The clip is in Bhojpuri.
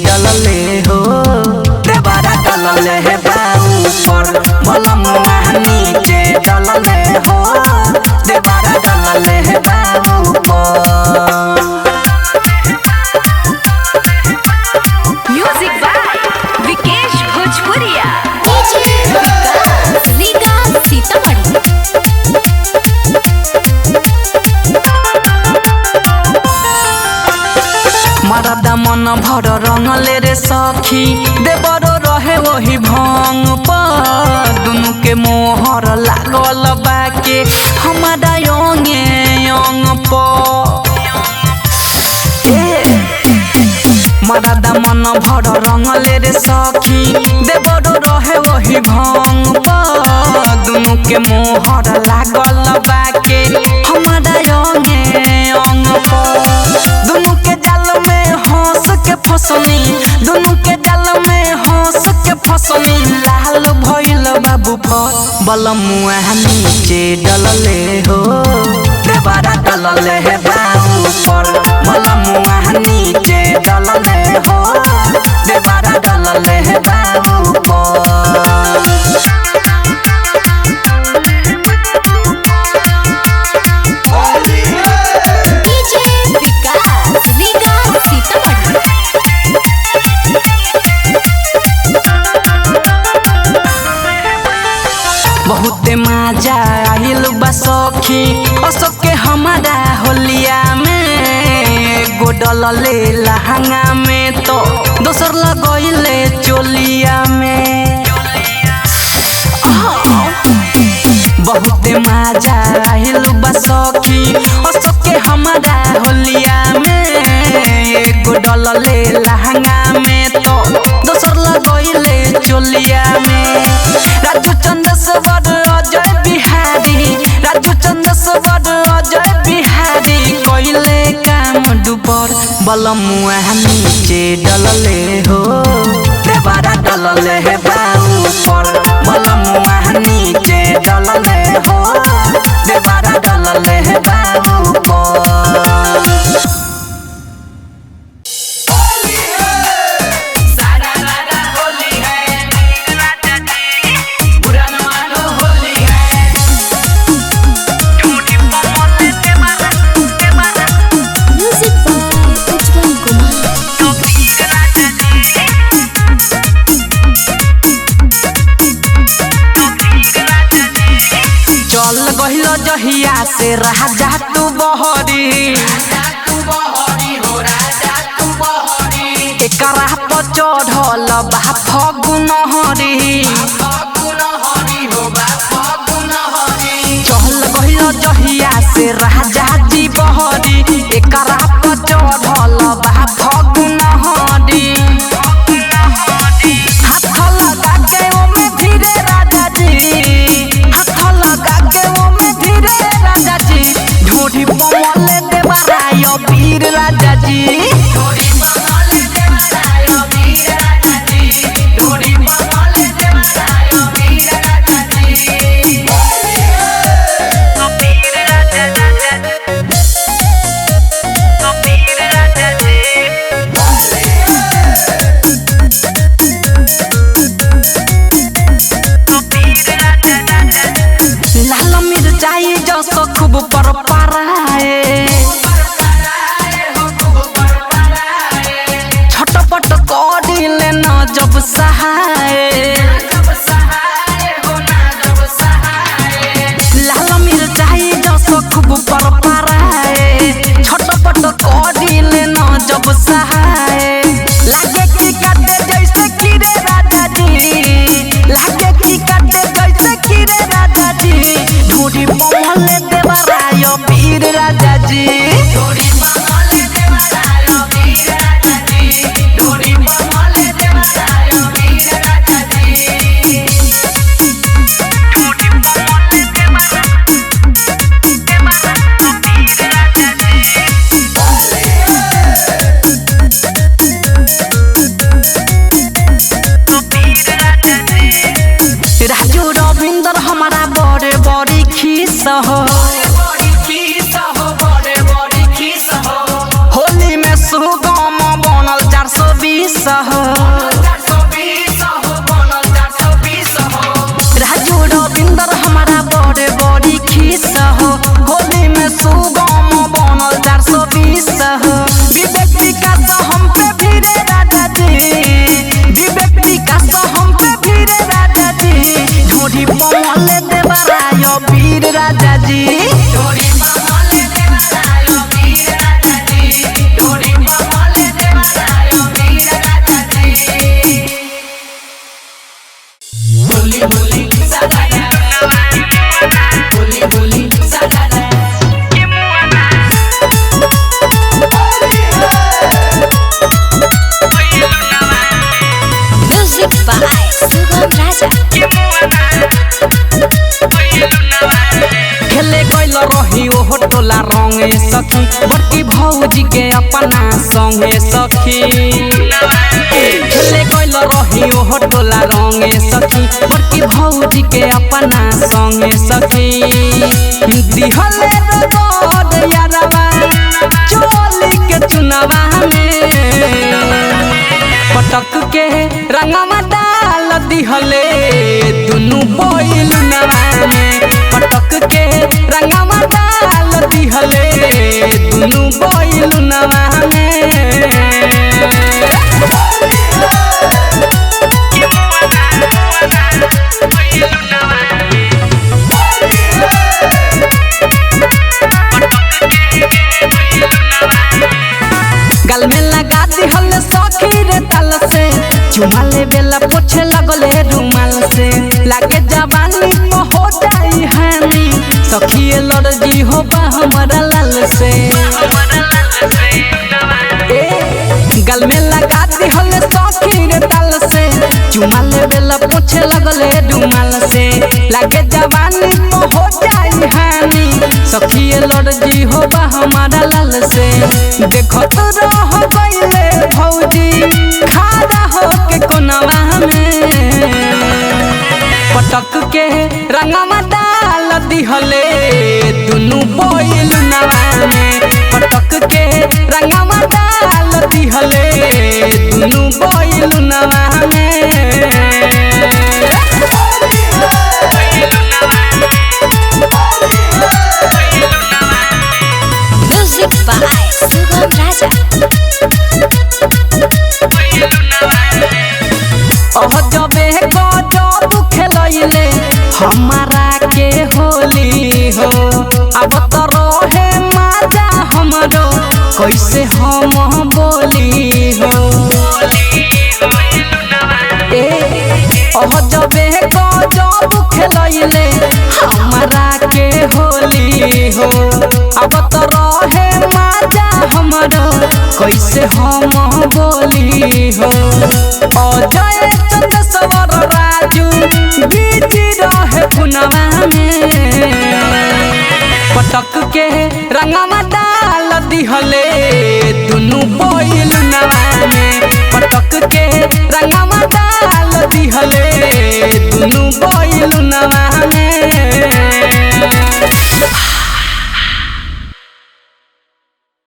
डलले हो देवरा डलले है बाऊ पर बलमुआ नीचे डलले हो देवरा डलले है बाऊ पर। म्यूजिक बाय विकेश भोजपुरिया मरदा मन भर रंगले रे सखी देवरो रहे वही भंग पर दुनु के मोहर लागल बाके हमारा योंगे योंग पर। मरदा मन भर रंगले रे सखी देवरो रहे वही भंग पर दुनु के मोहर लागल बाके हमारा योंगे योंग पर। दुनु के जाल में हंस के फसनी दुनु के जाल में हंस के फसनी लाल भइल बाबू पर बलमुआ नीचे डलले हो देवरा डलले है बाबू पर बलमुआ नीचे डलले हो देवरा डलले है बाबू पर। बहुते मजा आइल बा सखी असक के हमारा होलिया में गोडल ले लहंगा में तो दोसर लगइले चोलिया में। बहुते मजा आइल बा सखी असक के हमारा होलिया में गोडल ले लहंगा में तो दोसर लगइले चोलिया में। राजू चंद्रश्वर अजय बिहारी राजू चंद्रश्वर अजय बिहारी कइले काम दुपर बलमुआ नीचे डलले हो देवरा डलले है बाऊ पर बलमुआ नीचे डलले हो देवरा डलले है बाऊ पर। चल गहिल जहिया से राजा तू बहरी एकरा पर चढ़ल बा फगुन हरी। चल गहिल जहिया से राजा जी बहरी एकरा पर चढ़ल बा फगुन हरी। हाथ लगा के ओमे धीरे राजा जी हाथ लगा के ओमे धीरे राजा जी ढोढ़ी बमले देवराय वीर राजा जी ढोढ़ी बमले देवराय वीर राजा जी ढोढ़ी बमले देवराय वीर राजा जी वीर राजा वीर राजा जी। लाल मिर्चाई जस खूब पर पराए छटपट करिले न जब सहाय। लाल मिर्चाई जस खूब पर पराए छटपट करिले न जब सहाय। लागे की काटे जैसे कीरे राजा जी लागे की काटे जैसे कीरे राजा जी ढोढ़ी बमले देवराय वीर राजा जी ढोढ़ी बमले देवराय वीर राजा जी ढोढ़ी बमले देवराय वीर हो राजू रविंदर हमारा बड़े बड़ी खीस हो होली में सुगम बनल 420 हो विवेक विकास हम पे भीरे राजा जी विवेक विकास हम पे भीरे राजा जी ढोरी पमल देवराय वीर राजा जी Music by Sugam Raja. खेले गइल रही ओहो टोला रंगे सखी बड़की भौजी के अपना संगे सखी खेले गइल रही ओहो टोला रंगे सखी बड़की भौजी के अपना संगे सखी दिहले रगड़ यारवा चोली के चुनावा में पटक के रंगवा डाल दिहले दुनु बोइल नवा में पटक के रंगवा डाल दिहले दुनु बोइल नवा में गल में लगा दिहल सखी रे तल से चुमा ले बेला पोछे लगले रुमाल से लागे जवानी को हो जाई हानी सखी लड़जी हो बा हमारा लाल से गल में लगा दिहल सखी रे तल से चुमा ले बेला पोछे लगले रुमाल से लागे जवानी को हो जाई हानी सखी लड़जी हो बा हमारा लाल से देखो तो रह गइले भौजी खाड़ा होके कोनवा में पटक के रंगवा डाल दिहले दुनु बोइल नवा में पटक के रंगवा डाल दिहले दुनु बोइल नवा में Music by Sugam Raja. जबे गजब खेलैले हमारा के होली हो अब तो रहे मजा हमरो कैसे हम बोली हो जबे गजब खेलैले हमारा के होली हो अब तो रहे मजा हमरो कैसे हम बोली हो अजय चंद्रसवर राजू बीजी रहे पुनवा में पटक के रंगवा डाल दिहले दुनु बोइल नवा में पटक के रंगवा डाल दिहले